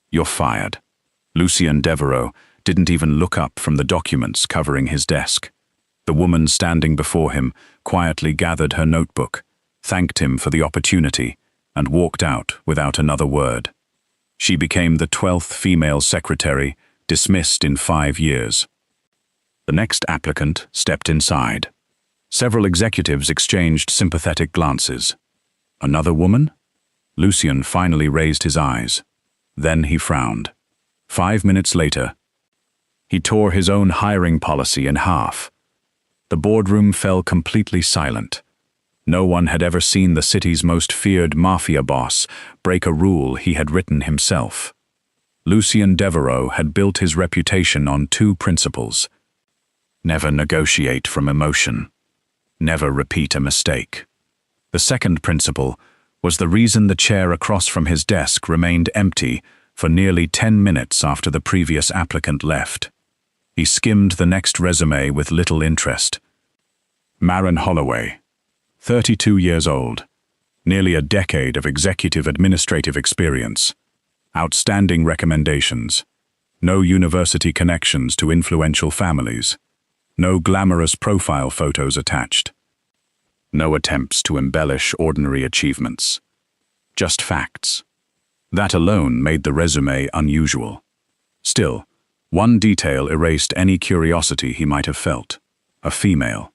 You're fired." Lucien Devereaux didn't even look up from the documents covering his desk. The woman standing before him quietly gathered her notebook, thanked him for the opportunity, and walked out without another word. She became the 12th female secretary, dismissed in 5 years. The next applicant stepped inside. Several executives exchanged sympathetic glances. Another woman? Lucien finally raised his eyes. Then he frowned. 5 minutes later, he tore his own hiring policy in half. The boardroom fell completely silent. No one had ever seen the city's most feared mafia boss break a rule he had written himself. Lucien Devereaux had built his reputation on 2 principles. Never negotiate from emotion. Never repeat a mistake. The second principle was the reason the chair across from his desk remained empty for nearly 10 minutes after the previous applicant left. He skimmed the next resume with little interest. Maren Holloway, 32 years old, nearly a decade of executive administrative experience, outstanding recommendations, no university connections to influential families, no glamorous profile photos attached, no attempts to embellish ordinary achievements, just facts. That alone made the resume unusual. Still, one detail erased any curiosity he might have felt. A female.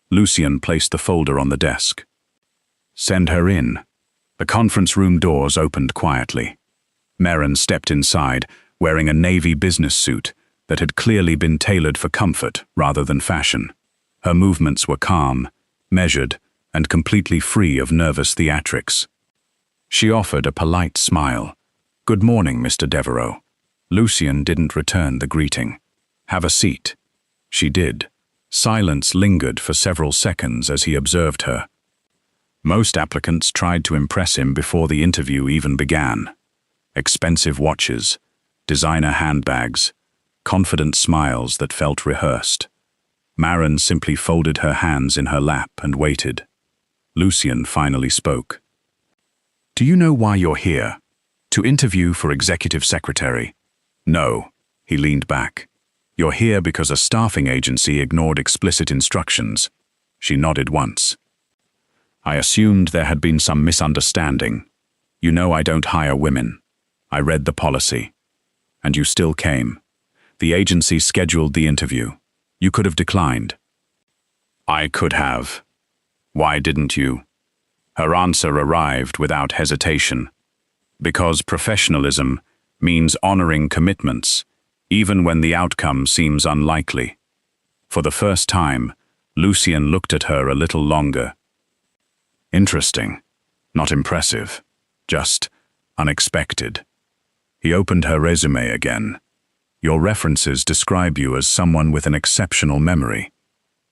Lucien placed the folder on the desk. Send her in. The conference room doors opened quietly. Maren stepped inside, wearing a navy business suit that had clearly been tailored for comfort rather than fashion. Her movements were calm, measured, and completely free of nervous theatrics. She offered a polite smile. "Good morning, Mr. Devereaux." Lucien didn't return the greeting. "Have a seat." She did. Silence lingered for several seconds as he observed her. Most applicants tried to impress him before the interview even began. Expensive watches, designer handbags, confident smiles that felt rehearsed. Maren simply folded her hands in her lap and waited. Lucien finally spoke. "Do you know why you're here? To interview for executive secretary?" "No," he leaned back. "You're here because a staffing agency ignored explicit instructions." She nodded once. "I assumed there had been some misunderstanding. You know I don't hire women. I read the policy. And you still came. The agency scheduled the interview. You could have declined." "I could have. Why didn't you?" Her answer arrived without hesitation. "Because professionalism means honoring commitments, even when the outcome seems unlikely." For the first time, Lucien looked at her a little longer. Interesting, not impressive, just unexpected. He opened her resume again. "Your references describe you as someone with an exceptional memory.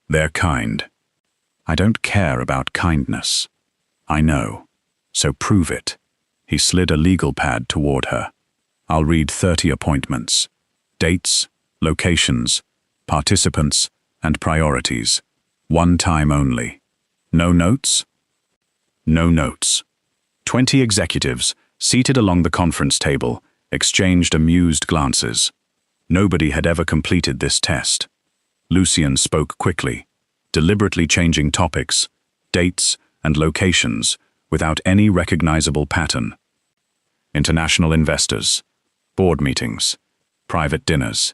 They're kind." "I don't care about kindness." "I know, so prove it." He slid a legal pad toward her. "I'll read 30 appointments. Dates, locations, participants, and priorities. One time only. No notes?" "No notes." 20 executives, seated along the conference table, exchanged amused glances. Nobody had ever completed this test. Lucien spoke quickly, deliberately changing topics, dates, and locations without any recognizable pattern. International investors, board meetings, private dinners,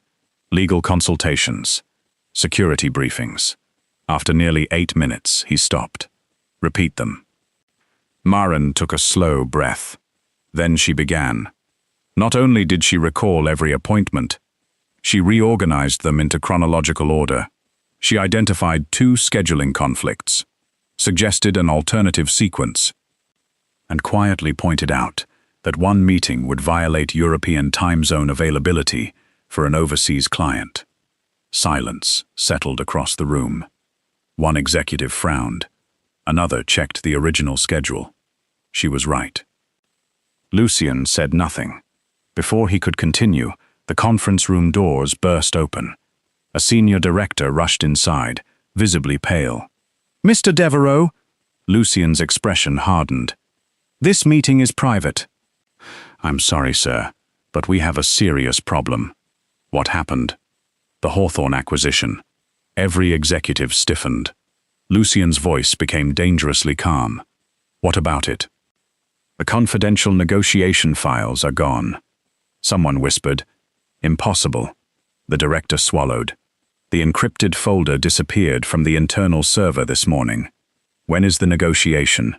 legal consultations, security briefings. After nearly 8 minutes, he stopped. "Repeat them." Maren took a slow breath. Then she began. Not only did she recall every appointment, she reorganized them into chronological order. She identified 2 scheduling conflicts, suggested an alternative sequence, and quietly pointed out that one meeting would violate European time zone availability for an overseas client. Silence settled across the room. One executive frowned. Another checked the original schedule. She was right. Lucien said nothing. Before he could continue, the conference room doors burst open. A senior director rushed inside, visibly pale. "Mr. Devereaux," Lucien's expression hardened. "This meeting is private." "I'm sorry, sir. But we have a serious problem. What happened? The Hawthorne acquisition. Every executive stiffened. Lucian's voice became dangerously calm. What about it? The confidential negotiation files are gone. Someone whispered. Impossible. The director swallowed. The encrypted folder disappeared from the internal server this morning. When is the negotiation?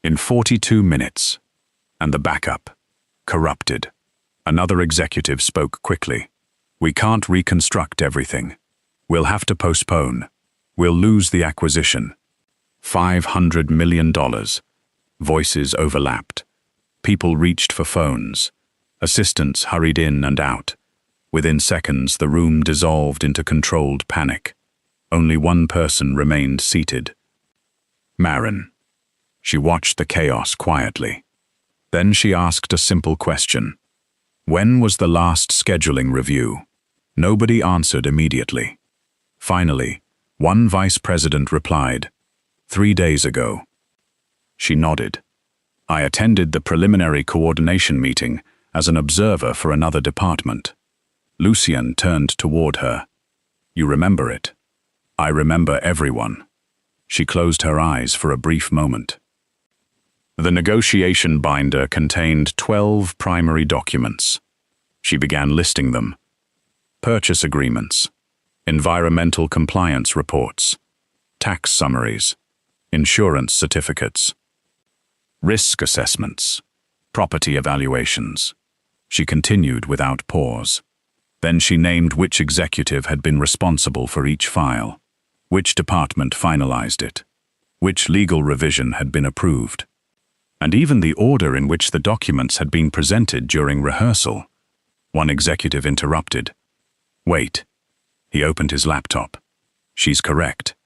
In 42 minutes. And the backup. Corrupted. Another executive spoke quickly. We can't reconstruct everything. We'll have to postpone. We'll lose the acquisition. $500 million. Voices overlapped. People reached for phones. Assistants hurried in and out. Within seconds, the room dissolved into controlled panic. Only one person remained seated. Maren. She watched the chaos quietly. Then she asked a simple question. When was the last scheduling review? Nobody answered immediately. Finally, one vice president replied, 3 days ago. She nodded. I attended the preliminary coordination meeting as an observer for another department. Lucian turned toward her. You remember it? I remember everyone. She closed her eyes for a brief moment. The negotiation binder contained 12 primary documents. She began listing them. Purchase agreements, environmental compliance reports, tax summaries, insurance certificates, risk assessments, property evaluations. She continued without pause. Then she named which executive had been responsible for each file, which department finalized it, which legal revision had been approved, and even the order in which the documents had been presented during rehearsal. One executive interrupted. Wait. He opened his laptop. She's correct.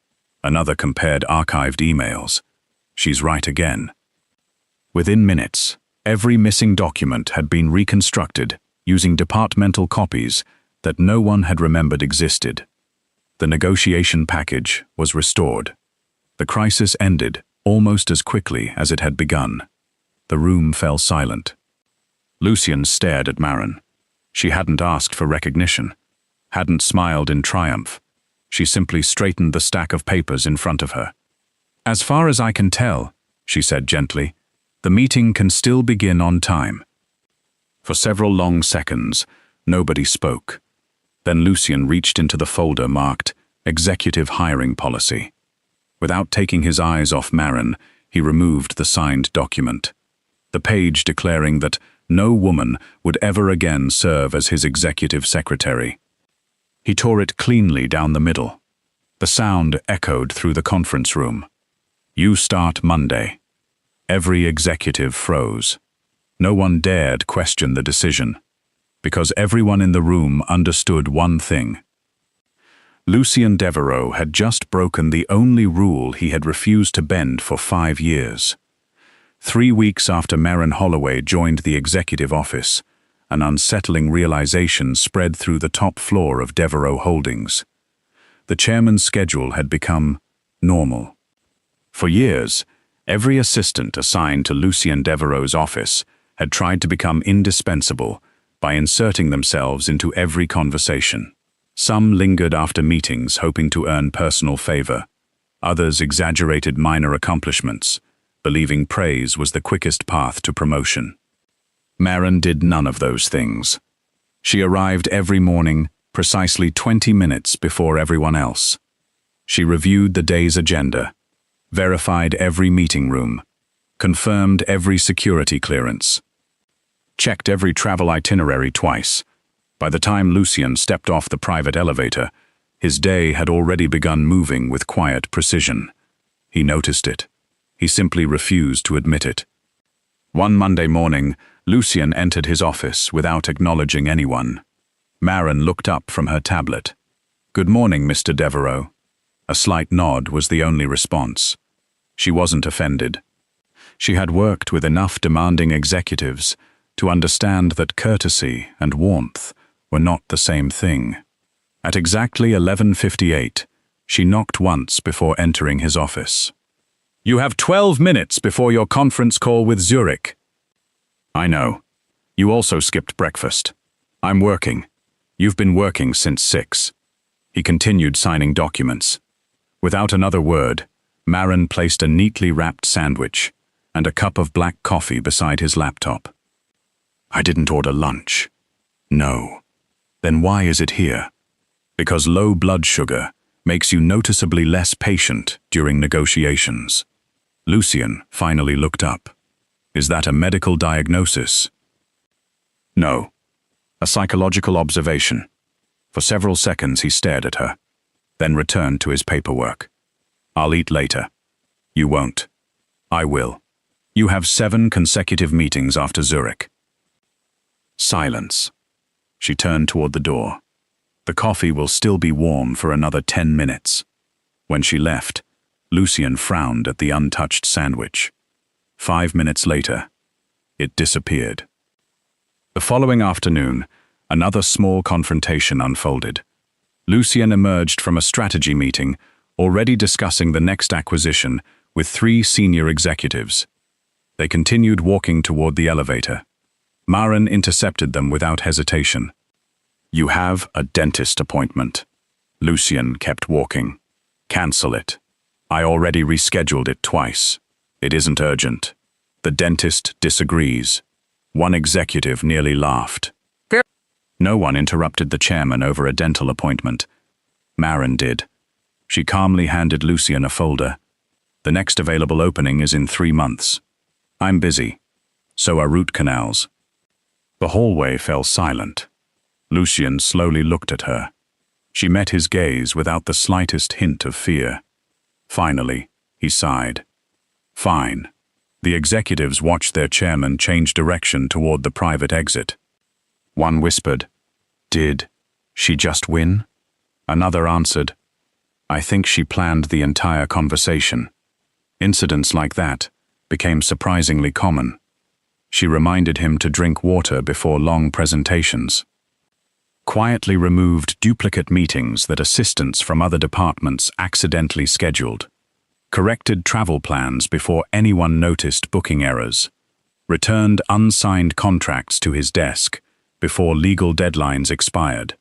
Another compared archived emails. She's right again. Within minutes, every missing document had been reconstructed using departmental copies that no one had remembered existed. The negotiation package was restored. The crisis ended almost as quickly as it had begun. The room fell silent. Lucian stared at Maren. She hadn't asked for recognition, hadn't smiled in triumph. She simply straightened the stack of papers in front of her. As far as I can tell, she said gently, the meeting can still begin on time. For several long seconds, nobody spoke. Then Lucian reached into the folder marked Executive Hiring Policy. Without taking his eyes off Maren, he removed the signed document. The page declaring that no woman would ever again serve as his executive secretary. He tore it cleanly down the middle. The sound echoed through the conference room. You start Monday. Every executive froze. No one dared question the decision, because everyone in the room understood one thing. Lucian Devereux had just broken the only rule he had refused to bend for 5 years. 3 weeks after Maren Holloway joined the executive office, an unsettling realization spread through the top floor of Devereux Holdings. The chairman's schedule had become normal. For years, every assistant assigned to Lucian Devereux's office had tried to become indispensable by inserting themselves into every conversation. Some lingered after meetings hoping to earn personal favor. Others exaggerated minor accomplishments, believing praise was the quickest path to promotion. Maren did none of those things. She arrived every morning precisely 20 minutes before everyone else. She reviewed the day's agenda, verified every meeting room, confirmed every security clearance, checked every travel itinerary twice. By the time Lucian stepped off the private elevator, his day had already begun moving with quiet precision. He noticed it. He simply refused to admit it. One Monday morning, Lucian entered his office without acknowledging anyone. Maren looked up from her tablet. Good morning, Mr. Devereux. A slight nod was the only response. She wasn't offended. She had worked with enough demanding executives to understand that courtesy and warmth were not the same thing. At exactly 11:58, she knocked once before entering his office. You have 12 minutes before your conference call with Zurich. I know. You also skipped breakfast. I'm working. You've been working since 6. He continued signing documents. Without another word, Marin placed a neatly wrapped sandwich and a cup of black coffee beside his laptop. I didn't order lunch. No. Then why is it here? Because low blood sugar makes you noticeably less patient during negotiations. Lucien finally looked up. Is that a medical diagnosis? No. A psychological observation. For several seconds he stared at her, then returned to his paperwork. I'll eat later. You won't. I will. You have 7 consecutive meetings after Zurich. Silence. She turned toward the door. The coffee will still be warm for another 10 minutes. When she left, Lucien frowned at the untouched sandwich. 5 minutes later, it disappeared. The following afternoon, another small confrontation unfolded. Lucien emerged from a strategy meeting, already discussing the next acquisition with 3 senior executives. They continued walking toward the elevator. Marin intercepted them without hesitation. You have a dentist appointment. Lucien kept walking. Cancel it. I already rescheduled it twice. It isn't urgent. The dentist disagrees. One executive nearly laughed. No one interrupted the chairman over a dental appointment. Marin did. She calmly handed Lucien a folder. The next available opening is in 3 months. I'm busy. So are root canals. The hallway fell silent. Lucien slowly looked at her. She met his gaze without the slightest hint of fear. Finally, he sighed. Fine. The executives watched their chairman change direction toward the private exit. One whispered, Did she just win? Another answered, I think she planned the entire conversation. Incidents like that became surprisingly common. She reminded him to drink water before long presentations. Quietly removed duplicate meetings that assistants from other departments accidentally scheduled. Corrected travel plans before anyone noticed booking errors. Returned unsigned contracts to his desk before legal deadlines expired.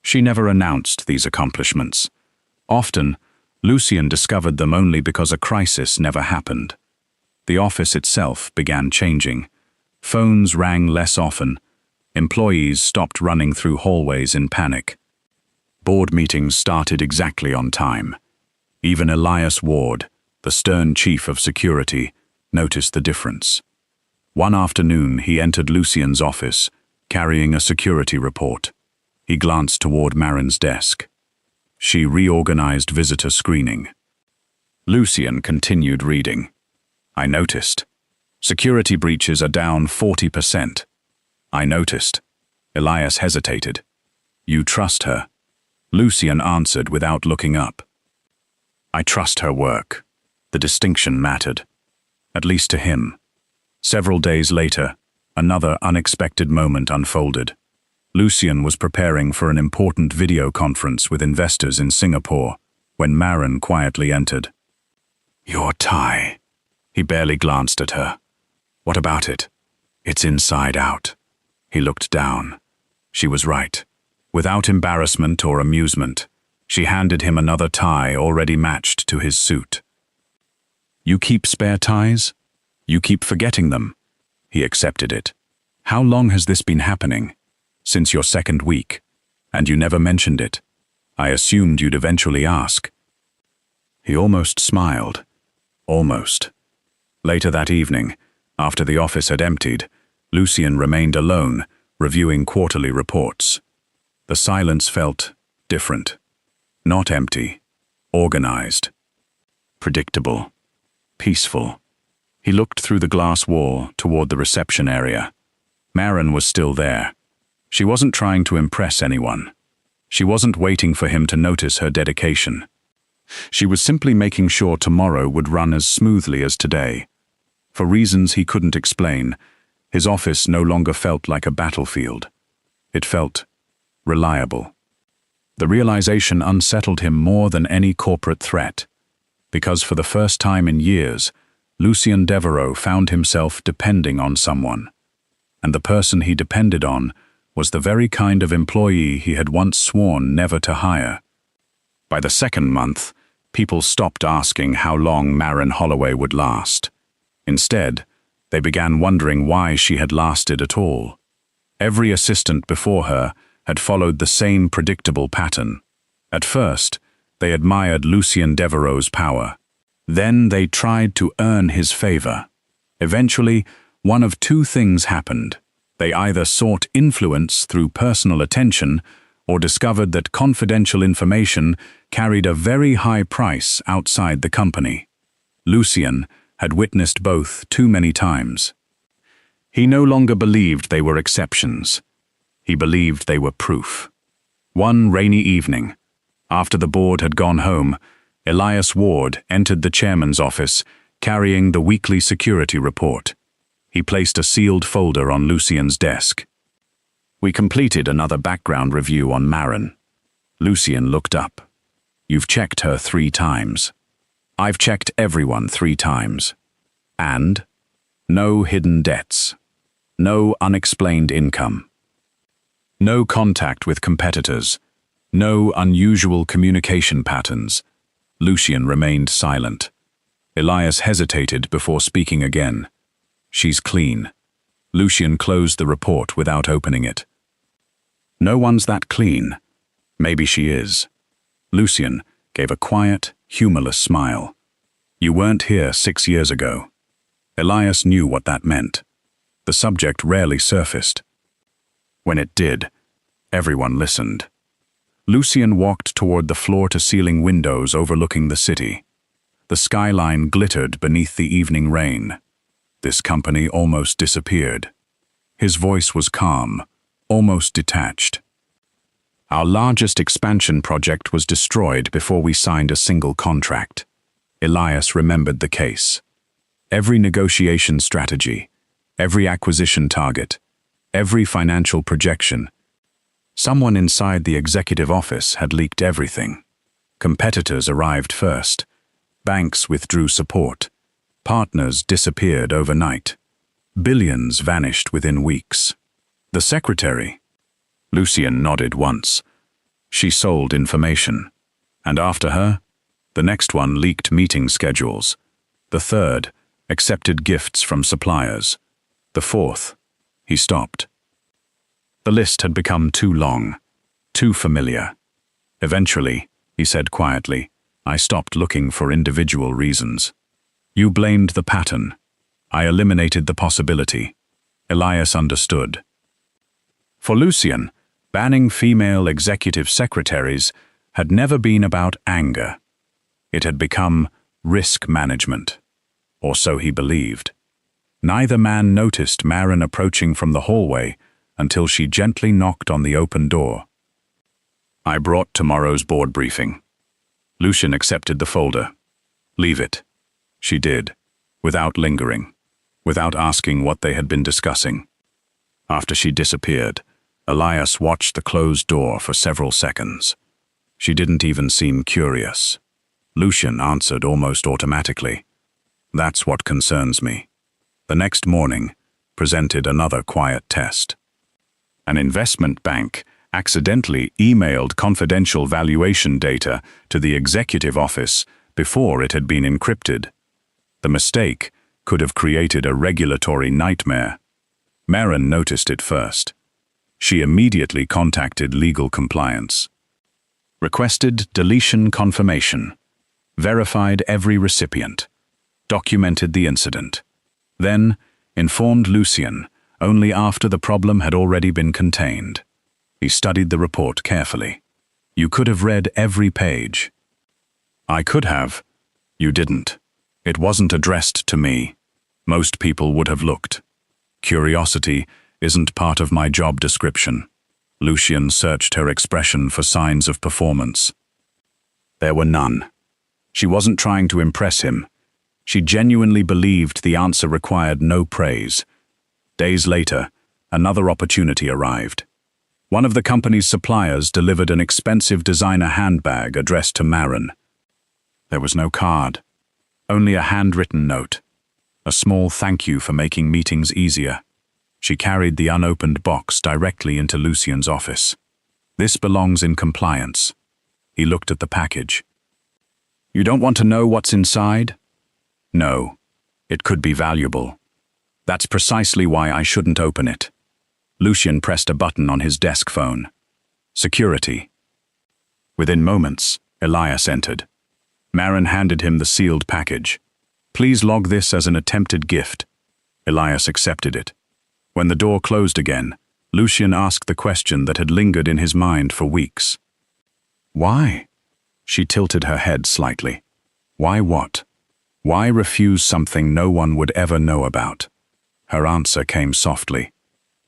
She never announced these accomplishments. Often, Lucien discovered them only because a crisis never happened. The office itself began changing. Phones rang less often. Employees stopped running through hallways in panic. Board meetings started exactly on time. Even Elias Ward, the stern chief of security, noticed the difference. One afternoon he entered Lucien's office, carrying a security report. He glanced toward Marin's desk. She reorganized visitor screening. Lucien continued reading. I noticed. Security breaches are down 40%. I noticed. Elias hesitated. You trust her? Lucien answered without looking up. I trust her work. The distinction mattered. At least to him. Several days later, another unexpected moment unfolded. Lucien was preparing for an important video conference with investors in Singapore when Marin quietly entered. Your tie. He barely glanced at her. What about it? It's inside out. He looked down. She was right. Without embarrassment or amusement, she handed him another tie already matched to his suit. You keep spare ties? You keep forgetting them. He accepted it. How long has this been happening? Since your 2nd week. And you never mentioned it. I assumed you'd eventually ask. He almost smiled. Almost. Later that evening, after the office had emptied, Lucien remained alone, reviewing quarterly reports. The silence felt different. Not empty. Organized. Predictable. Peaceful. He looked through the glass wall toward the reception area. Marin was still there. She wasn't trying to impress anyone. She wasn't waiting for him to notice her dedication. She was simply making sure tomorrow would run as smoothly as today. For reasons he couldn't explain, his office no longer felt like a battlefield. It felt reliable. The realization unsettled him more than any corporate threat, because for the first time in years, Lucien Devereaux found himself depending on someone. and the person he depended on was the very kind of employee he had once sworn never to hire. By the second month, people stopped asking how long Maren Holloway would last. Instead, they began wondering why she had lasted at all. Every assistant before her had followed the same predictable pattern. At first, they admired Lucien Devereux's power. Then they tried to earn his favor. Eventually, one of two things happened. They either sought influence through personal attention or discovered that confidential information carried a very high price outside the company. Lucien had witnessed both too many times. He no longer believed they were exceptions. He believed they were proof. One rainy evening, after the board had gone home, Elias Ward entered the chairman's office carrying the weekly security report. He placed a sealed folder on Lucien's desk. "We completed another background review on Maren." Lucien looked up. "You've checked her 3 times. I've checked everyone 3 times. And no hidden debts. No unexplained income. No contact with competitors. No unusual communication patterns." Lucien remained silent. Elias hesitated before speaking again. "She's clean." Lucien closed the report without opening it. "No one's that clean. Maybe she is." Lucien gave a quiet, humorless smile. "You weren't here 6 years ago." Elias knew what that meant. The subject rarely surfaced. When it did, everyone listened. Lucien walked toward the floor-to-ceiling windows overlooking the city. The skyline glittered beneath the evening rain. This company almost disappeared. His voice was calm, almost detached. "Our largest expansion project was destroyed before we signed a single contract." Elias remembered the case. Every negotiation strategy, every acquisition target, every financial projection. Someone inside the executive office had leaked everything. Competitors arrived first. Banks withdrew support. Partners disappeared overnight. Billions vanished within weeks. The secretary? Lucien nodded once. She sold information. And after her, the next one leaked meeting schedules. The third accepted gifts from suppliers. The fourth, he stopped. The list had become too long, too familiar. Eventually, he said quietly, I stopped looking for individual reasons. You blamed the pattern. I eliminated the possibility. Elias understood. For Lucien, banning female executive secretaries had never been about anger. It had become risk management. Or so he believed. Neither man noticed Maren approaching from the hallway until she gently knocked on the open door. I brought tomorrow's board briefing. Lucien accepted the folder. Leave it. She did, without lingering, without asking what they had been discussing. After she disappeared, Elias watched the closed door for several seconds. She didn't even seem curious. Lucien answered almost automatically. That's what concerns me. The next morning presented another quiet test. An investment bank accidentally emailed confidential valuation data to the executive office before it had been encrypted. The mistake could have created a regulatory nightmare. Maren noticed it first. She immediately contacted legal compliance. Requested deletion confirmation. Verified every recipient. Documented the incident. Then informed Lucien only after the problem had already been contained. He studied the report carefully. You could have read every page. I could have. You didn't. It wasn't addressed to me. Most people would have looked. Curiosity isn't part of my job description. Lucien searched her expression for signs of performance. There were none. She wasn't trying to impress him. She genuinely believed the answer required no praise. Days later, another opportunity arrived. One of the company's suppliers delivered an expensive designer handbag addressed to Maren. There was no card, only a handwritten note, a small thank you for making meetings easier. She carried the unopened box directly into Lucian's office. "This belongs in compliance." He looked at the package. "You don't want to know what's inside?" "No. It could be valuable. That's precisely why I shouldn't open it." Lucian pressed a button on his desk phone. "Security." Within moments, Elias entered. Marin handed him the sealed package. "Please log this as an attempted gift." Elias accepted it. When the door closed again, Lucian asked the question that had lingered in his mind for weeks. "Why?" She tilted her head slightly. "Why what? Why refuse something no one would ever know about?" Her answer came softly.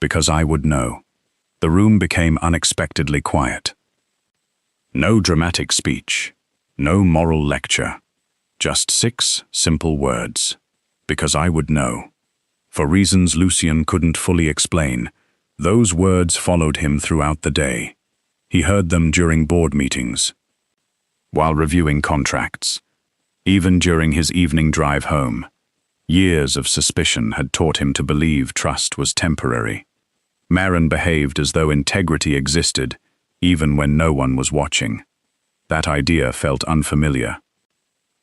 "Because I would know." The room became unexpectedly quiet. No dramatic speech, no moral lecture, just 6 simple words. "Because I would know." For reasons Lucian couldn't fully explain, those words followed him throughout the day. He heard them during board meetings, while reviewing contracts, even during his evening drive home. Years of suspicion had taught him to believe trust was temporary. Marin behaved as though integrity existed, even when no one was watching. That idea felt unfamiliar,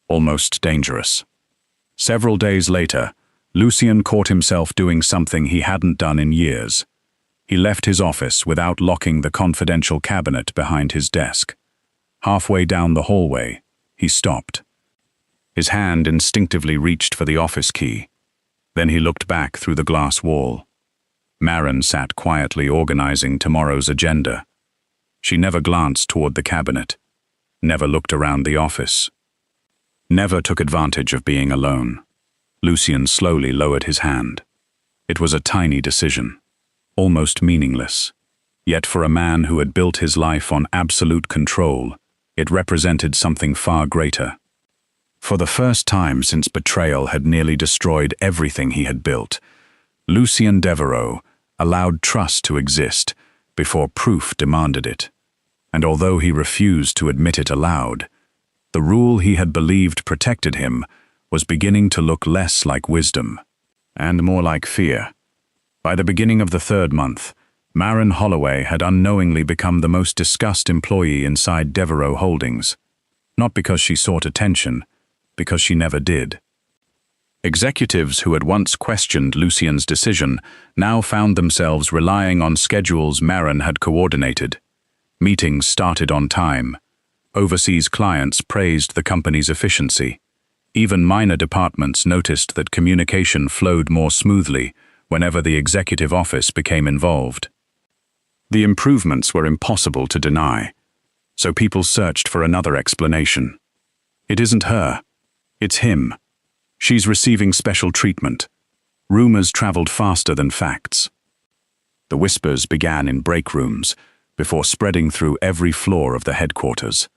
almost dangerous. Several days later, Lucian caught himself doing something he hadn't done in years. He left his office without locking the confidential cabinet behind his desk. Halfway down the hallway, he stopped. His hand instinctively reached for the office key. Then he looked back through the glass wall. Marin sat quietly organizing tomorrow's agenda. She never glanced toward the cabinet, never looked around the office, never took advantage of being alone. Lucian slowly lowered his hand. It was a tiny decision, almost meaningless. Yet for a man who had built his life on absolute control, it represented something far greater. For the first time since betrayal had nearly destroyed everything he had built, Lucian Devereux allowed trust to exist before proof demanded it. And although he refused to admit it aloud, the rule he had believed protected him was beginning to look less like wisdom and more like fear. By the beginning of the 3rd month, Marin Holloway had unknowingly become the most discussed employee inside Devereux Holdings, not because she sought attention, because she never did. Executives who had once questioned Lucian's decision now found themselves relying on schedules Marin had coordinated. Meetings started on time. Overseas clients praised the company's efficiency. Even minor departments noticed that communication flowed more smoothly whenever the executive office became involved. The improvements were impossible to deny, so people searched for another explanation. It isn't her. It's him. She's receiving special treatment. Rumors traveled faster than facts. The whispers began in break rooms before spreading through every floor of the headquarters.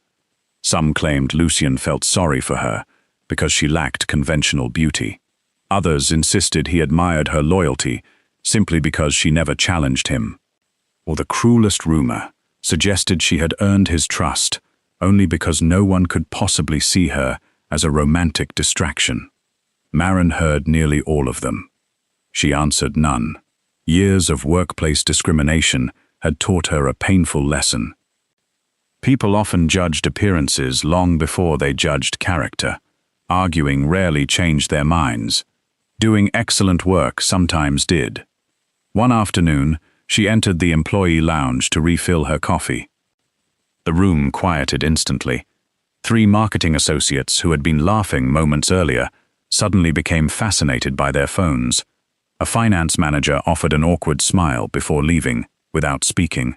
Some claimed Lucian felt sorry for her because she lacked conventional beauty. Others insisted he admired her loyalty simply because she never challenged him. Or the cruelest rumor suggested she had earned his trust only because no one could possibly see her as a romantic distraction. Marin heard nearly all of them. She answered none. Years of workplace discrimination had taught her a painful lesson. People often judged appearances long before they judged character. Arguing rarely changed their minds. Doing excellent work sometimes did. One afternoon, she entered the employee lounge to refill her coffee. The room quieted instantly. 3 marketing associates who had been laughing moments earlier suddenly became fascinated by their phones. A finance manager offered an awkward smile before leaving, without speaking.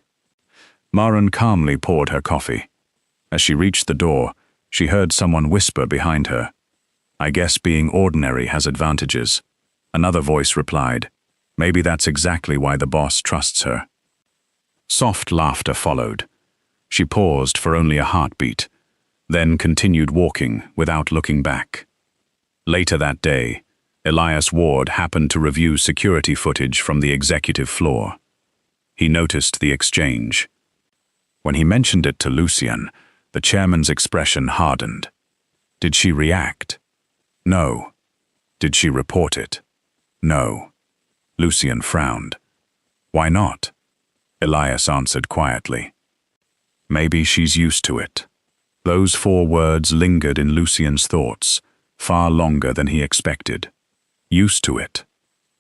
Marin calmly poured her coffee. As she reached the door, she heard someone whisper behind her, "I guess being ordinary has advantages." Another voice replied, "Maybe that's exactly why the boss trusts her." Soft laughter followed. She paused for only a heartbeat, then continued walking without looking back. Later that day, Elias Ward happened to review security footage from the executive floor. He noticed the exchange. When he mentioned it to Lucian, the chairman's expression hardened. Did she react? No. Did she report it? No. Lucian frowned. Why not? Elias answered quietly. Maybe she's used to it. Those 4 words lingered in Lucian's thoughts, far longer than he expected. Used to it.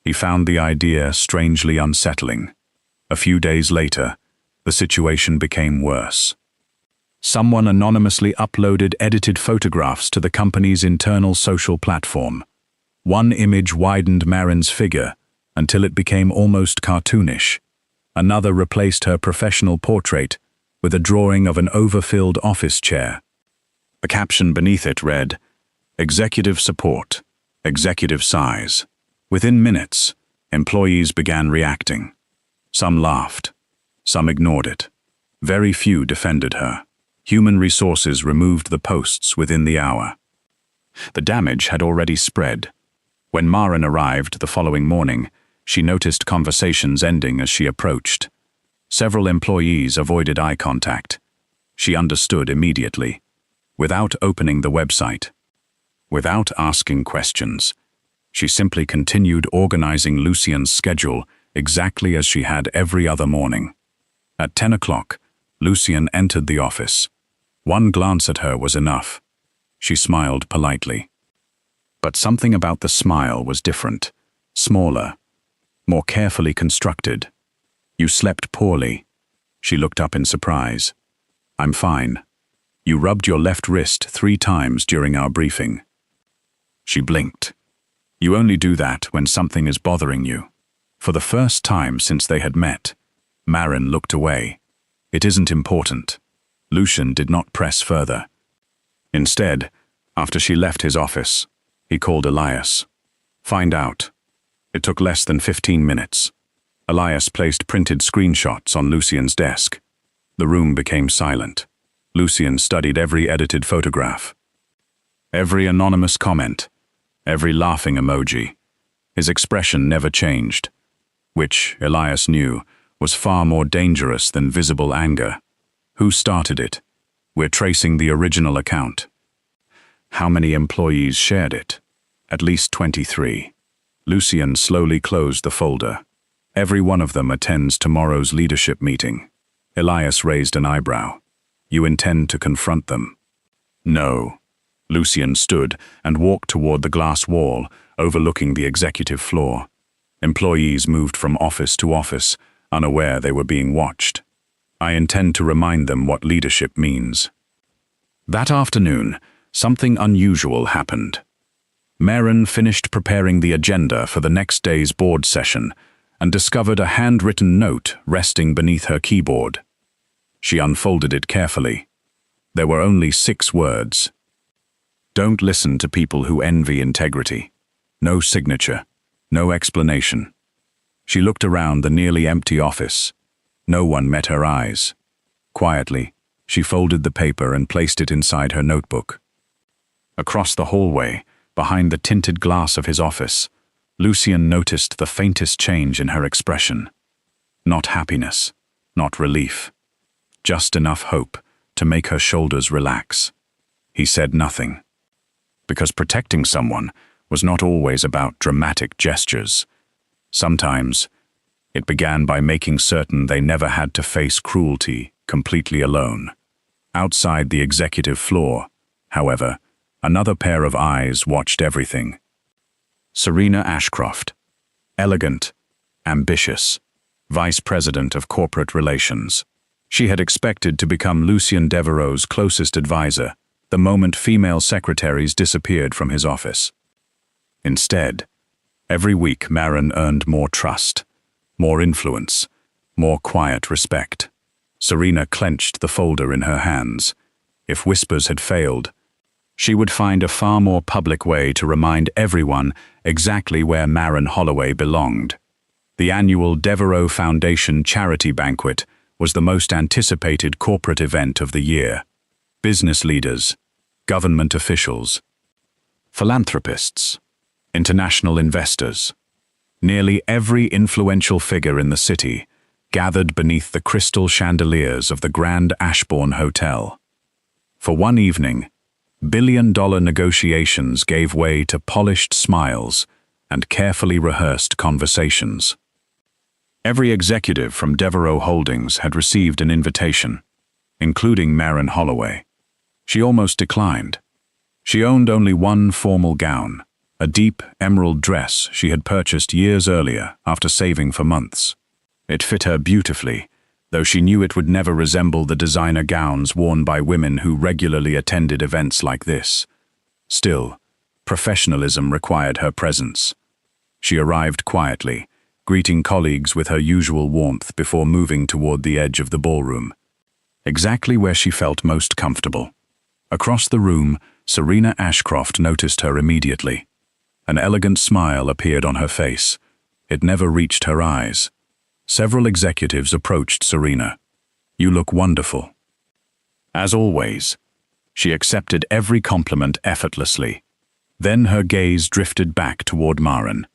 He found the idea strangely unsettling. A few days later, the situation became worse. Someone anonymously uploaded edited photographs to the company's internal social platform. One image widened Marin's figure until it became almost cartoonish. Another replaced her professional portrait with a drawing of an overfilled office chair. The caption beneath it read, "Executive support, executive size." Within minutes, employees began reacting. Some laughed. Some ignored it. Very few defended her. Human resources removed the posts within the hour. The damage had already spread. When Marin arrived the following morning, she noticed conversations ending as she approached. Several employees avoided eye contact. She understood immediately. Without opening the website, without asking questions, she simply continued organizing Lucian's schedule exactly as she had every other morning. At 10 o'clock, Lucian entered the office. One glance at her was enough. She smiled politely. But something about the smile was different, smaller, more carefully constructed. "You slept poorly." She looked up in surprise. "I'm fine. You rubbed your left wrist 3 times during our briefing." She blinked. "You only do that when something is bothering you." For the first time since they had met, Marin looked away. "It isn't important." Lucian did not press further. Instead, after she left his office, he called Elias. "Find out." It took less than 15 minutes. Elias placed printed screenshots on Lucian's desk. The room became silent. Lucian studied every edited photograph, every anonymous comment, every laughing emoji. His expression never changed, which, Elias knew, was far more dangerous than visible anger. Who started it? We're tracing the original account. How many employees shared it? At least 23. Lucian slowly closed the folder. Every one of them attends tomorrow's leadership meeting. Elias raised an eyebrow. "You intend to confront them?" "No." Lucian stood and walked toward the glass wall, overlooking the executive floor. Employees moved from office to office, unaware they were being watched. "I intend to remind them what leadership means." That afternoon, something unusual happened. Marin finished preparing the agenda for the next day's board session and discovered a handwritten note resting beneath her keyboard. She unfolded it carefully. There were only 6 words. "Don't listen to people who envy integrity." No signature, no explanation. She looked around the nearly empty office. No one met her eyes. Quietly, she folded the paper and placed it inside her notebook. Across the hallway, behind the tinted glass of his office, Lucian noticed the faintest change in her expression. Not happiness, not relief. Just enough hope to make her shoulders relax. He said nothing. Because protecting someone was not always about dramatic gestures. Sometimes, it began by making certain they never had to face cruelty completely alone. Outside the executive floor, however, another pair of eyes watched everything. Serena Ashcroft, elegant, ambitious, Vice President of Corporate Relations. She had expected to become Lucian Devereaux's closest advisor the moment female secretaries disappeared from his office. Instead, every week Marin earned more trust, more influence, more quiet respect. Serena clenched the folder in her hands. If whispers had failed, she would find a far more public way to remind everyone exactly where Marin Holloway belonged. The annual Devereaux Foundation charity banquet was the most anticipated corporate event of the year. Business leaders, government officials, philanthropists, international investors, nearly every influential figure in the city gathered beneath the crystal chandeliers of the Grand Ashbourne Hotel. For one evening, billion-dollar negotiations gave way to polished smiles and carefully rehearsed conversations. Every executive from Devereaux Holdings had received an invitation, including Maren Holloway. She almost declined. She owned only one formal gown, a deep emerald dress she had purchased years earlier after saving for months. It fit her beautifully, though she knew it would never resemble the designer gowns worn by women who regularly attended events like this. Still, professionalism required her presence. She arrived quietly, greeting colleagues with her usual warmth before moving toward the edge of the ballroom, exactly where she felt most comfortable. Across the room, Serena Ashcroft noticed her immediately. An elegant smile appeared on her face. It never reached her eyes. Several executives approached Serena. "You look wonderful." As always, she accepted every compliment effortlessly. Then her gaze drifted back toward Maren,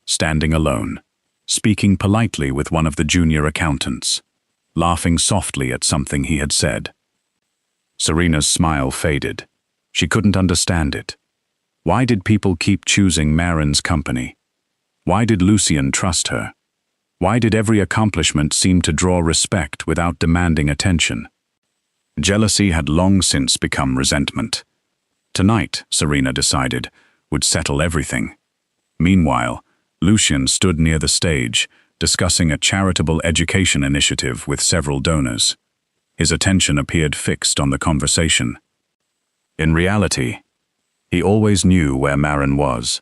standing alone, speaking politely with one of the junior accountants, laughing softly at something he had said. Serena's smile faded. She couldn't understand it. Why did people keep choosing Maren's company? Why did Lucien trust her? Why did every accomplishment seem to draw respect without demanding attention? Jealousy had long since become resentment. Tonight, Serena decided, would settle everything. Meanwhile, Lucien stood near the stage, discussing a charitable education initiative with several donors. His attention appeared fixed on the conversation. In reality, he always knew where Maren was.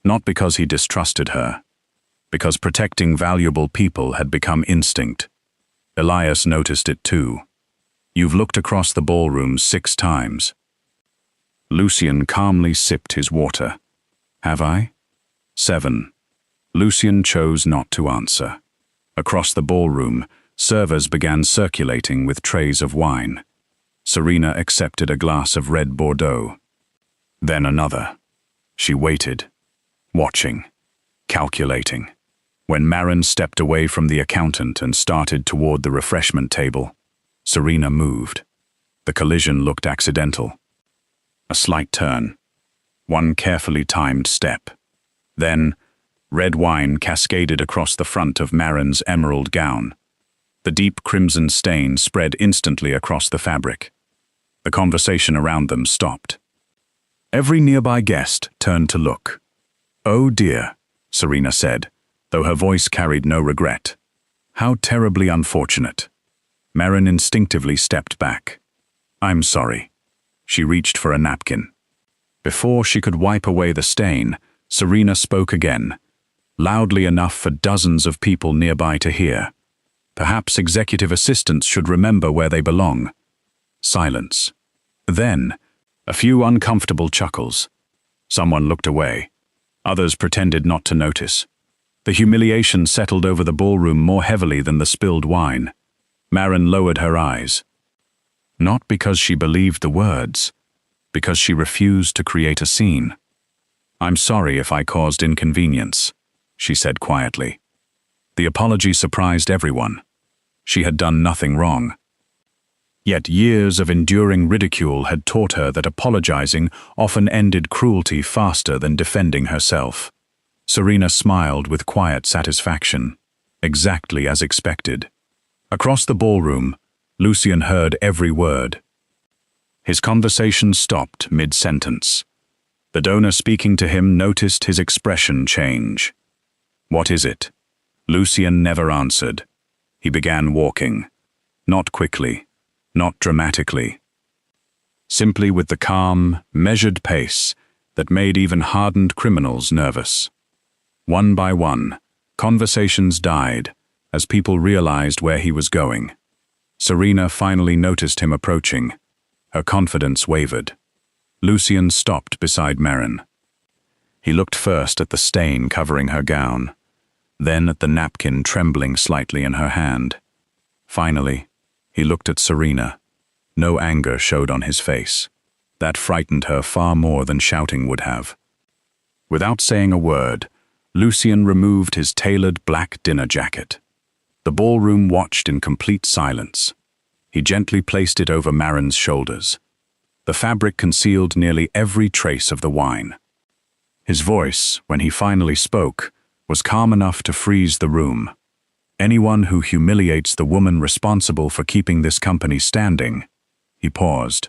Not because he distrusted her, because protecting valuable people had become instinct. Elias noticed it too. "You've looked across the ballroom 6 times. Lucien calmly sipped his water. "Have I?" 7. Lucien chose not to answer. Across the ballroom, servers began circulating with trays of wine. Serena accepted a glass of red Bordeaux. Then another. She waited, watching, calculating. When Maren stepped away from the accountant and started toward the refreshment table, Serena moved. The collision looked accidental. A slight turn. One carefully timed step. Then, red wine cascaded across the front of Maren's emerald gown. The deep crimson stain spread instantly across the fabric. The conversation around them stopped. Every nearby guest turned to look. "Oh dear," Serena said, though her voice carried no regret. "How terribly unfortunate." Maren instinctively stepped back. "I'm sorry." She reached for a napkin. Before she could wipe away the stain, Serena spoke again, loudly enough for dozens of people nearby to hear. Perhaps executive assistants should remember where they belong. Silence. Then, a few uncomfortable chuckles. Someone looked away. Others pretended not to notice. The humiliation settled over the ballroom more heavily than the spilled wine. Maren lowered her eyes. Not because she believed the words, because she refused to create a scene. "I'm sorry if I caused inconvenience," she said quietly. The apology surprised everyone. She had done nothing wrong. Yet years of enduring ridicule had taught her that apologizing often ended cruelty faster than defending herself. Serena smiled with quiet satisfaction, exactly as expected. Across the ballroom, Lucien heard every word. His conversation stopped mid-sentence. The donor speaking to him noticed his expression change. "What is it?" Lucien never answered. He began walking. Not quickly, not dramatically. Simply with the calm, measured pace that made even hardened criminals nervous. One by one, conversations died as people realized where he was going. Serena finally noticed him approaching. Her confidence wavered. Lucien stopped beside Maren. He looked first at the stain covering her gown, then at the napkin trembling slightly in her hand. Finally, he looked at Serena. No anger showed on his face. That frightened her far more than shouting would have. Without saying a word, Lucien removed his tailored black dinner jacket. The ballroom watched in complete silence. He gently placed it over Maren's shoulders. The fabric concealed nearly every trace of the wine. His voice, when he finally spoke, was calm enough to freeze the room. Anyone who humiliates the woman responsible for keeping this company standing. He paused.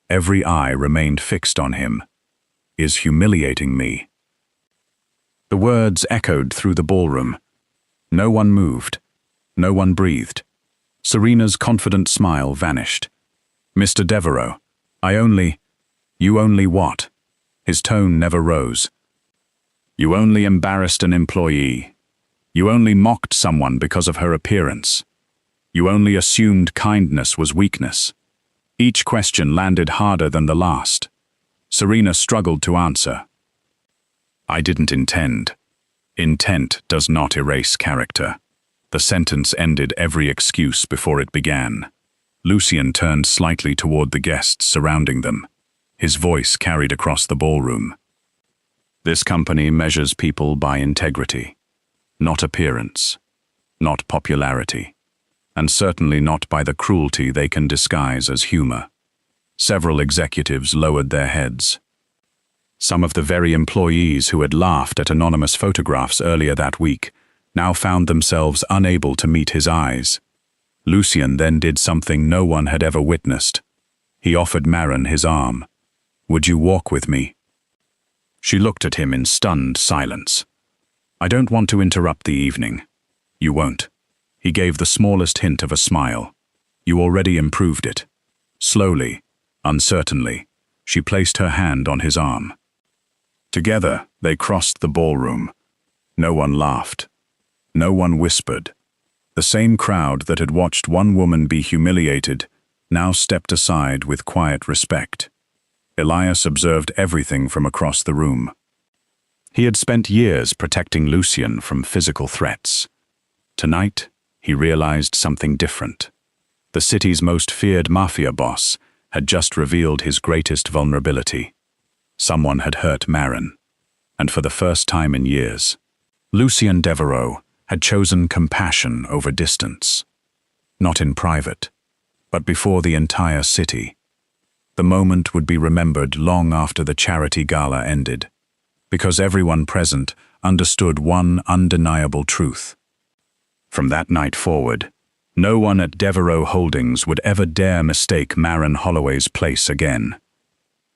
Every eye remained fixed on him. Is humiliating me. The words echoed through the ballroom. No one moved. No one breathed. Serena's confident smile vanished. Mr. Devereux, you only what? His tone never rose. You only embarrassed an employee. You only mocked someone because of her appearance. You only assumed kindness was weakness. Each question landed harder than the last. Serena struggled to answer. I didn't intend. Intent does not erase character. The sentence ended every excuse before it began. Lucien turned slightly toward the guests surrounding them. His voice carried across the ballroom. This company measures people by integrity, not appearance, not popularity, and certainly not by the cruelty they can disguise as humor. Several executives lowered their heads. Some of the very employees who had laughed at anonymous photographs earlier that week now found themselves unable to meet his eyes. Lucien then did something no one had ever witnessed. He offered Maren his arm. Would you walk with me? She looked at him in stunned silence. I don't want to interrupt the evening. You won't. He gave the smallest hint of a smile. You already improved it. Slowly, uncertainly, she placed her hand on his arm. Together, they crossed the ballroom. No one laughed. No one whispered. The same crowd that had watched one woman be humiliated now stepped aside with quiet respect. Elias observed everything from across the room. He had spent years protecting Lucien from physical threats. Tonight, he realized something different. The city's most feared mafia boss had just revealed his greatest vulnerability. Someone had hurt Maren, and for the first time in years, Lucien Devereux had chosen compassion over distance. Not in private, but before the entire city. The moment would be remembered long after the charity gala ended, because everyone present understood one undeniable truth. From that night forward, no one at Devereux Holdings would ever dare mistake Maren Holloway's place again.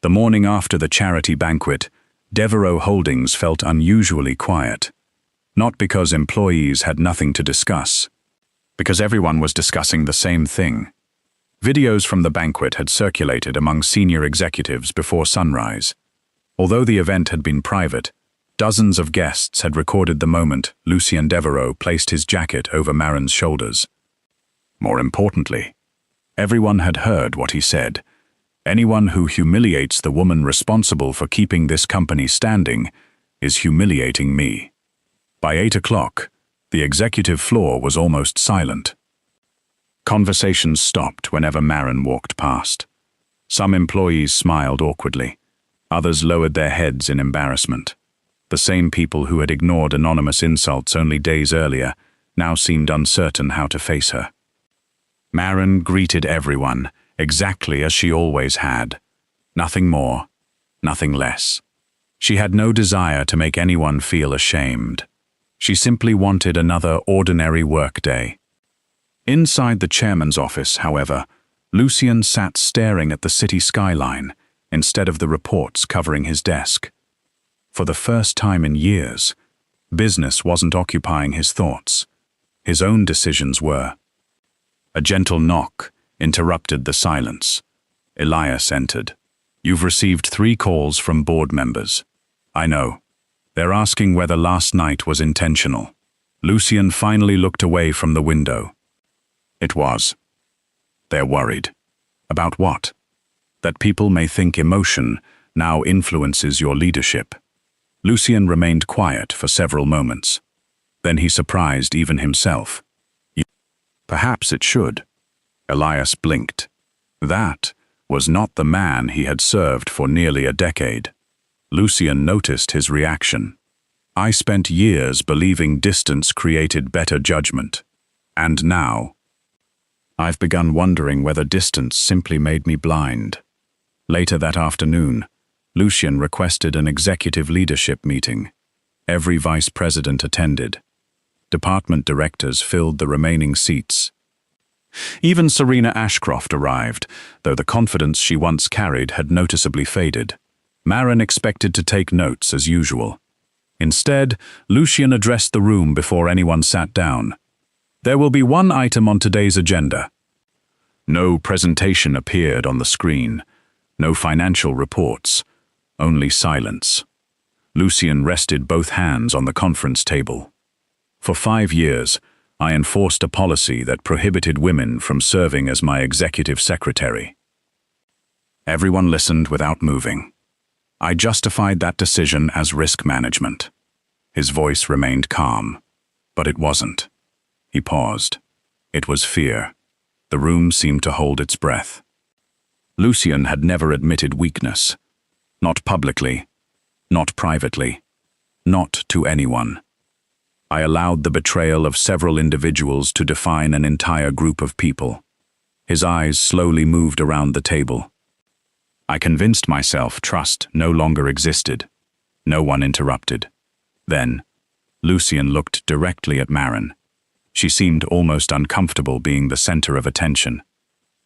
The morning after the charity banquet, Devereux Holdings felt unusually quiet. Not because employees had nothing to discuss, because everyone was discussing the same thing. Videos from the banquet had circulated among senior executives before sunrise. Although the event had been private, dozens of guests had recorded the moment Lucien Devereux placed his jacket over Maren's shoulders. More importantly, everyone had heard what he said. Anyone who humiliates the woman responsible for keeping this company standing is humiliating me. By 8 o'clock, the executive floor was almost silent. Conversations stopped whenever Maren walked past. Some employees smiled awkwardly. Others lowered their heads in embarrassment. The same people who had ignored anonymous insults only days earlier now seemed uncertain how to face her. Maren greeted everyone, exactly as she always had. Nothing more, nothing less. She had no desire to make anyone feel ashamed. She simply wanted another ordinary workday. Inside the chairman's office, however, Lucien sat staring at the city skyline instead of the reports covering his desk. For the first time in years, business wasn't occupying his thoughts. His own decisions were. A gentle knock interrupted the silence. Elias entered. You've received 3 calls from board members. I know. They're asking whether last night was intentional. Lucien finally looked away from the window. It was. They're worried. About what? That people may think emotion now influences your leadership. Lucien remained quiet for several moments. Then he surprised even himself. Perhaps it should. Elias blinked. That was not the man he had served for nearly a decade. Lucien noticed his reaction. I spent years believing distance created better judgment. And now, I've begun wondering whether distance simply made me blind. Later that afternoon, Lucian requested an executive leadership meeting. Every vice president attended. Department directors filled the remaining seats. Even Serena Ashcroft arrived, though the confidence she once carried had noticeably faded. Marin expected to take notes as usual. Instead, Lucian addressed the room before anyone sat down. There will be one item on today's agenda. No presentation appeared on the screen. No financial reports. Only silence. Lucian rested both hands on the conference table. For 5 years, I enforced a policy that prohibited women from serving as my executive secretary. Everyone listened without moving. I justified that decision as risk management. His voice remained calm, but it wasn't. He paused. It was fear. The room seemed to hold its breath. Lucian had never admitted weakness. Not publicly, not privately, not to anyone. I allowed the betrayal of several individuals to define an entire group of people. His eyes slowly moved around the table. I convinced myself trust no longer existed. No one interrupted. Then, Lucian looked directly at Marin. She seemed almost uncomfortable being the center of attention.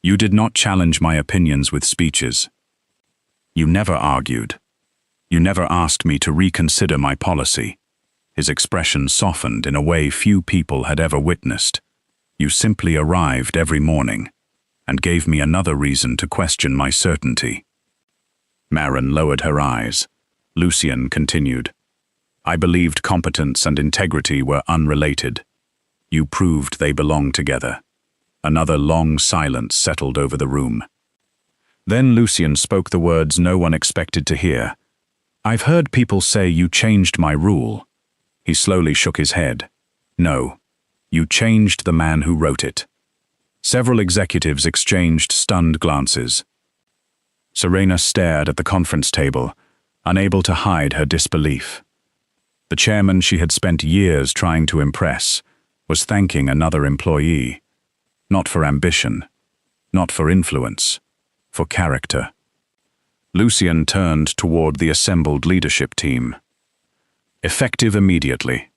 You did not challenge my opinions with speeches. You never argued. You never asked me to reconsider my policy. His expression softened in a way few people had ever witnessed. You simply arrived every morning and gave me another reason to question my certainty. Marin lowered her eyes. Lucian continued. I believed competence and integrity were unrelated. You proved they belong together. Another long silence settled over the room. Then Lucian spoke the words no one expected to hear. I've heard people say you changed my rule. He slowly shook his head. No, you changed the man who wrote it. Several executives exchanged stunned glances. Serena stared at the conference table, unable to hide her disbelief. The chairman she had spent years trying to impress was thanking another employee. Not for ambition, not for influence, for character. Lucian turned toward the assembled leadership team. Effective immediately.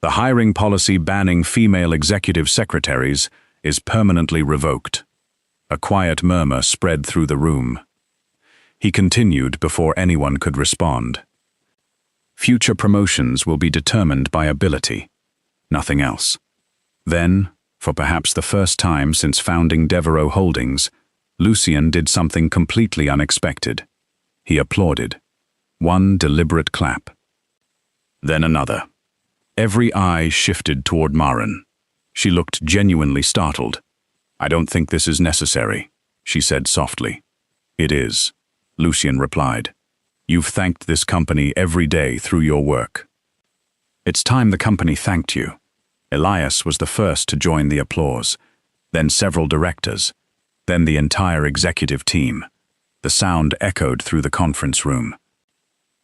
The hiring policy banning female executive secretaries is permanently revoked. A quiet murmur spread through the room. He continued before anyone could respond. Future promotions will be determined by ability, nothing else. Then, for perhaps the first time since founding Devereaux Holdings, Lucian did something completely unexpected. He applauded. One deliberate clap. Then another. Every eye shifted toward Marin. She looked genuinely startled. I don't think this is necessary, she said softly. It is, Lucian replied. You've thanked this company every day through your work. It's time the company thanked you. Elias was the first to join the applause, then several directors, then the entire executive team. The sound echoed through the conference room.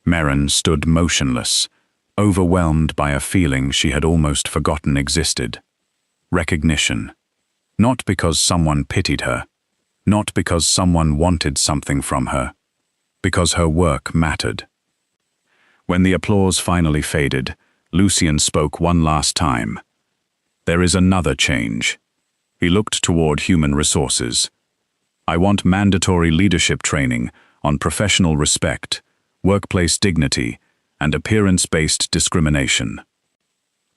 Marin stood motionless, overwhelmed by a feeling she had almost forgotten existed. Recognition. Not because someone pitied her, not because someone wanted something from her, because her work mattered. When the applause finally faded, Lucian spoke one last time. There is another change. He looked toward human resources. I want mandatory leadership training on professional respect, workplace dignity, and appearance-based discrimination.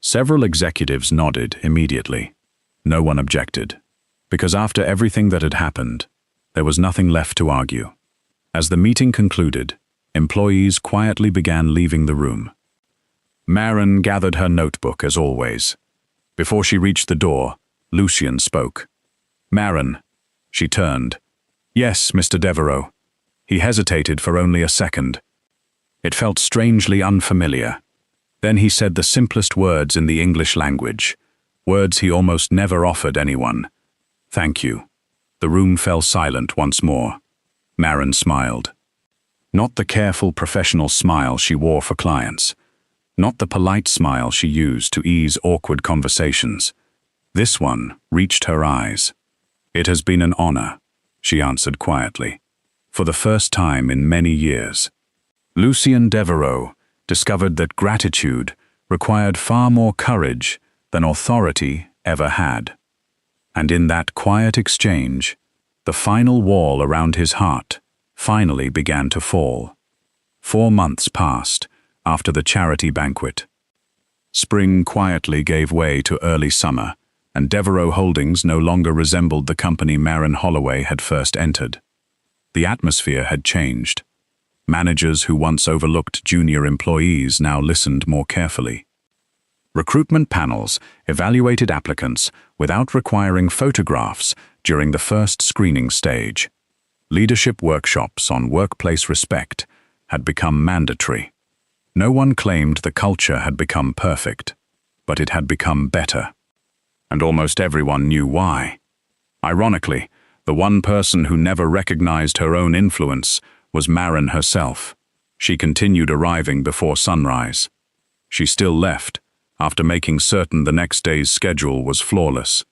Several executives nodded immediately. No one objected, because after everything that had happened, there was nothing left to argue. As the meeting concluded, employees quietly began leaving the room. Marin gathered her notebook as always. Before she reached the door, Lucian spoke. Marin. She turned. Yes, Mr. Devereaux. He hesitated for only a second. It felt strangely unfamiliar. Then he said the simplest words in the English language, words he almost never offered anyone. Thank you. The room fell silent once more. Marin smiled. Not the careful professional smile she wore for clients. Not the polite smile she used to ease awkward conversations. This one reached her eyes. It has been an honor, she answered quietly. For the first time in many years. Lucien Devereux discovered that gratitude required far more courage than authority ever had. And in that quiet exchange, the final wall around his heart finally began to fall. 4 months passed after the charity banquet. Spring quietly gave way to early summer, and Devereux Holdings no longer resembled the company Maren Holloway had first entered. The atmosphere had changed. Managers who once overlooked junior employees now listened more carefully. Recruitment panels evaluated applicants without requiring photographs during the first screening stage. Leadership workshops on workplace respect had become mandatory. No one claimed the culture had become perfect, but it had become better. And almost everyone knew why. Ironically, the one person who never recognized her own influence was Maren herself. She continued arriving before sunrise. She still left, after making certain the next day's schedule was flawless.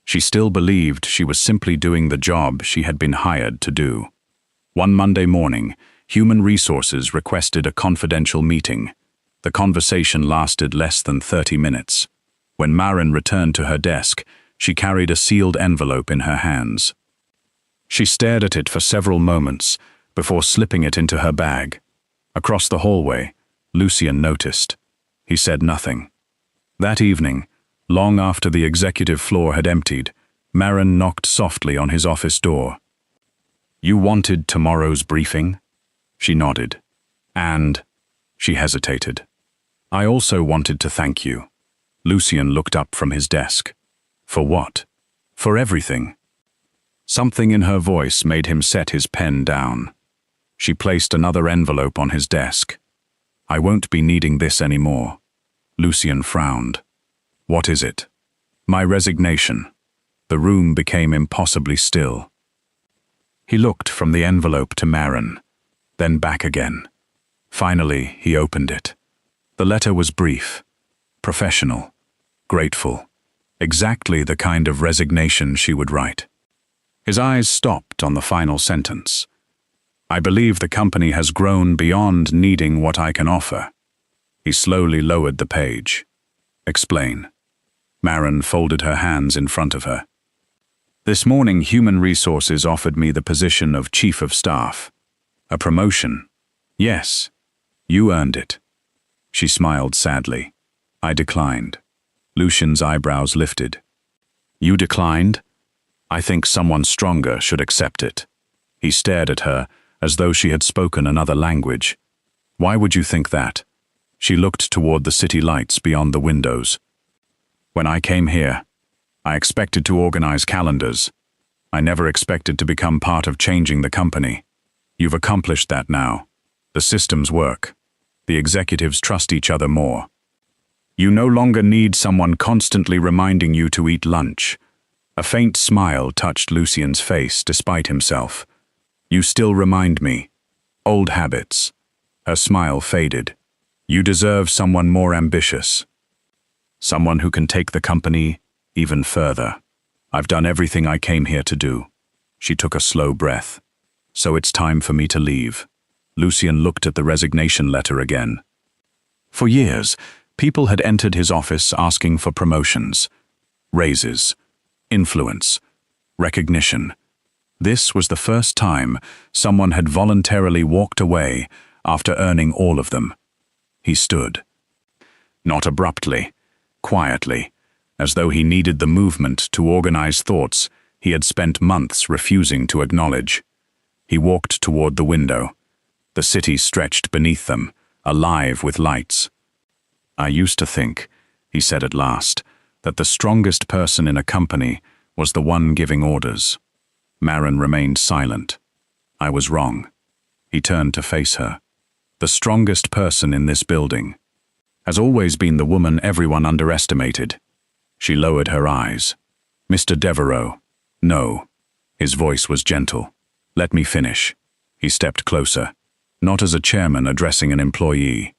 She still believed she was simply doing the job she had been hired to do. One Monday morning, Human Resources requested a confidential meeting. The conversation lasted less than 30 minutes. When Maren returned to her desk, she carried a sealed envelope in her hands. She stared at it for several moments before slipping it into her bag. Across the hallway, Lucien noticed. He said nothing. That evening, long after the executive floor had emptied, Maren knocked softly on his office door. "You wanted tomorrow's briefing?" She nodded. "And?" She hesitated. "I also wanted to thank you." Lucien looked up from his desk. "For what?" "For everything." Something in her voice made him set his pen down. She placed another envelope on his desk. "I won't be needing this anymore." Lucien frowned. "What is it?" "My resignation." The room became impossibly still. He looked from the envelope to Maren, then back again. Finally, he opened it. The letter was brief, professional, grateful, exactly the kind of resignation she would write. His eyes stopped on the final sentence. "I believe the company has grown beyond needing what I can offer." He slowly lowered the page. "Explain." Maren folded her hands in front of her. "This morning, Human Resources offered me the position of Chief of Staff. A promotion. Yes, you earned it." She smiled sadly. "I declined." Lucien's eyebrows lifted. "You declined? I think someone stronger should accept it." He stared at her as though she had spoken another language. "Why would you think that?" She looked toward the city lights beyond the windows. "When I came here, I expected to organize calendars. I never expected to become part of changing the company. You've accomplished that now. The systems work. The executives trust each other more. You no longer need someone constantly reminding you to eat lunch." A faint smile touched Lucien's face despite himself. "You still remind me. Old habits." Her smile faded. "You deserve someone more ambitious. Someone who can take the company even further. I've done everything I came here to do." She took a slow breath. "So it's time for me to leave." Lucien looked at the resignation letter again. For years, people had entered his office asking for promotions, raises, influence, recognition. This was the first time someone had voluntarily walked away after earning all of them. He stood. Not abruptly, quietly, as though he needed the movement to organize thoughts he had spent months refusing to acknowledge. He walked toward the window. The city stretched beneath them, alive with lights. "I used to think," he said at last, "that the strongest person in a company was the one giving orders." Maren remained silent. "I was wrong." He turned to face her. "The strongest person in this building has always been the woman everyone underestimated." She lowered her eyes. "Mr. Devereux." "No." His voice was gentle. "Let me finish." He stepped closer, not as a chairman addressing an employee.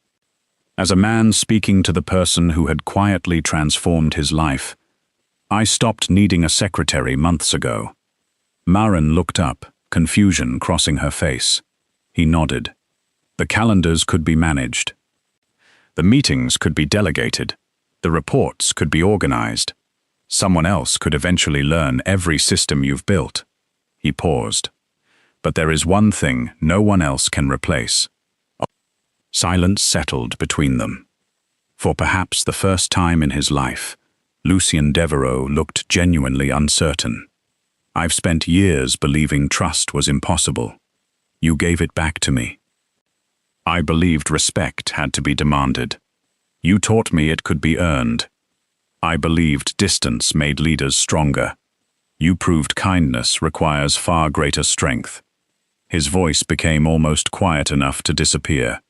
As a man speaking to the person who had quietly transformed his life. "I stopped needing a secretary months ago." Maren looked up, confusion crossing her face. He nodded. The calendars could be managed. The meetings could be delegated. The reports could be organized. Someone else could eventually learn every system you've built. He paused. But there is one thing no one else can replace. Silence settled between them. For perhaps the first time in his life, Lucien Devereux looked genuinely uncertain. I've spent years believing trust was impossible. You gave it back to me. I believed respect had to be demanded. You taught me it could be earned. I believed distance made leaders stronger. You proved kindness requires far greater strength. His voice became almost quiet enough to disappear.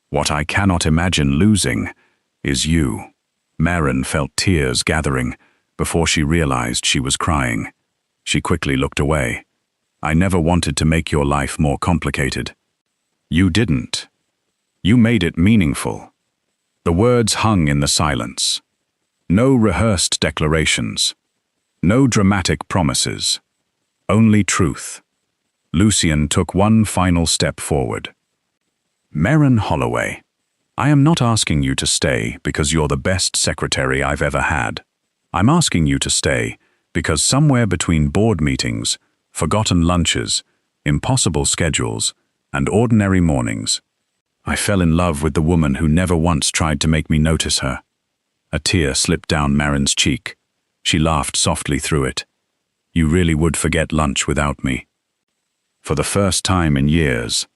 What I cannot imagine losing is you. Maren felt tears gathering before she realized she was crying. She quickly looked away. I never wanted to make your life more complicated. You didn't. You made it meaningful. The words hung in the silence. No rehearsed declarations. No dramatic promises. Only truth. Lucien took one final step forward. Maren Holloway, I am not asking you to stay because you're the best secretary I've ever had. I'm asking you to stay because somewhere between board meetings, forgotten lunches, impossible schedules, and ordinary mornings, I fell in love with the woman who never once tried to make me notice her. A tear slipped down Maren's cheek. She laughed softly through it. You really would forget lunch without me. For the first time in years,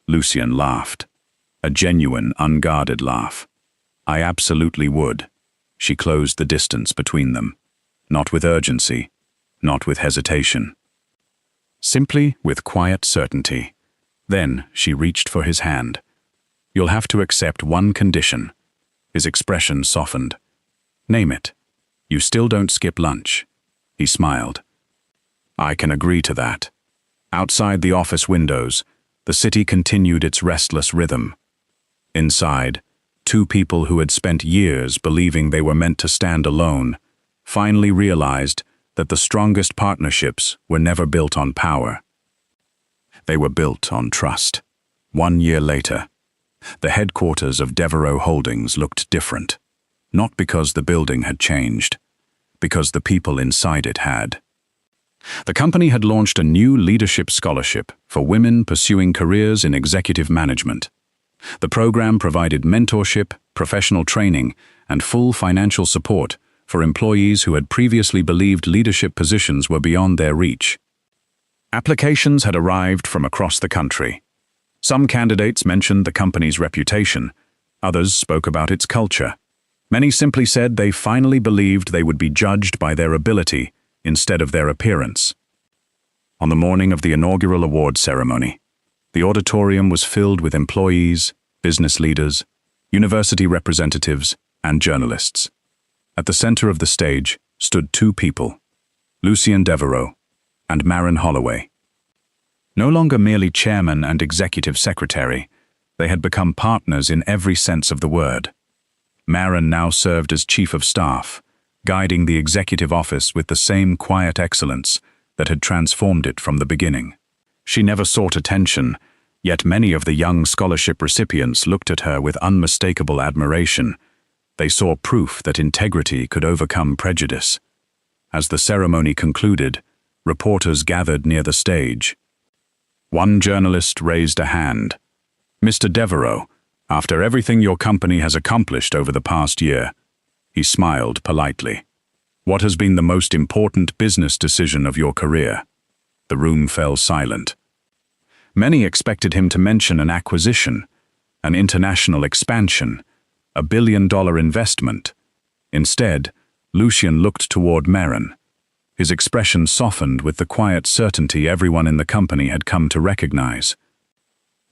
Lucien laughed. A genuine, unguarded laugh. I absolutely would. She closed the distance between them. Not with urgency, not with hesitation. Simply with quiet certainty. Then she reached for his hand. You'll have to accept one condition. His expression softened. Name it. You still don't skip lunch. He smiled. I can agree to that. Outside the office windows, the city continued its restless rhythm. Inside, two people who had spent years believing they were meant to stand alone finally realized that the strongest partnerships were never built on power. They were built on trust. 1 year later, the headquarters of Devereux Holdings looked different. Not because the building had changed, because the people inside it had. The company had launched a new leadership scholarship for women pursuing careers in executive management. The program provided mentorship, professional training, and full financial support for employees who had previously believed leadership positions were beyond their reach. Applications had arrived from across the country. Some candidates mentioned the company's reputation, others spoke about its culture. Many simply said they finally believed they would be judged by their ability instead of their appearance. On the morning of the inaugural award ceremony, the auditorium was filled with employees, business leaders, university representatives, and journalists. At the center of the stage stood two people, Lucien Devereux and Maren Holloway. No longer merely chairman and executive secretary, they had become partners in every sense of the word. Maren now served as chief of staff, guiding the executive office with the same quiet excellence that had transformed it from the beginning. She never sought attention, yet many of the young scholarship recipients looked at her with unmistakable admiration. They saw proof that integrity could overcome prejudice. As the ceremony concluded, reporters gathered near the stage. One journalist raised a hand. Mr. Devereux, after everything your company has accomplished over the past year, he smiled politely. What has been the most important business decision of your career? The room fell silent. Many expected him to mention an acquisition, an international expansion, a billion-dollar investment. Instead, Lucien looked toward Maren. His expression softened with the quiet certainty everyone in the company had come to recognize.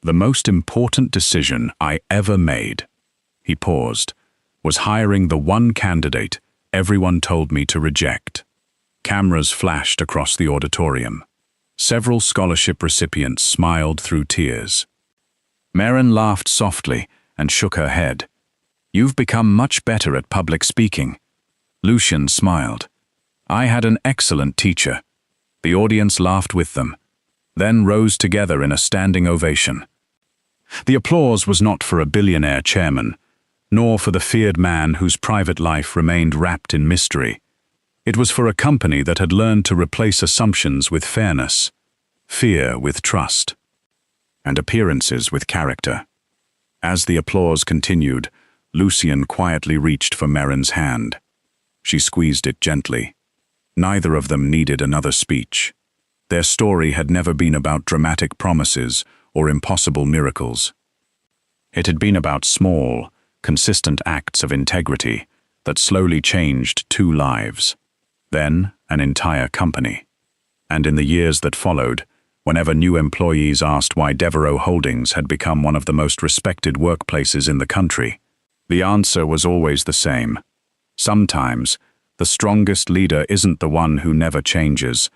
The most important decision I ever made, he paused, was hiring the one candidate everyone told me to reject. Cameras flashed across the auditorium. Several scholarship recipients smiled through tears. Maren laughed softly and shook her head. You've become much better at public speaking. Lucien smiled. I had an excellent teacher. The audience laughed with them, then rose together in a standing ovation. The applause was not for a billionaire chairman, nor for the feared man whose private life remained wrapped in mystery. It was for a company that had learned to replace assumptions with fairness, fear with trust, and appearances with character. As the applause continued, Lucien quietly reached for Merrin's hand. She squeezed it gently. Neither of them needed another speech. Their story had never been about dramatic promises or impossible miracles. It had been about small, consistent acts of integrity that slowly changed 2 lives, then an entire company. And in the years that followed, whenever new employees asked why Devereaux Holdings had become one of the most respected workplaces in the country, the answer was always the same. Sometimes, the strongest leader isn't the one who never changes.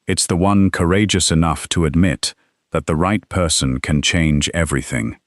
It's the one courageous enough to admit that the right person can change everything.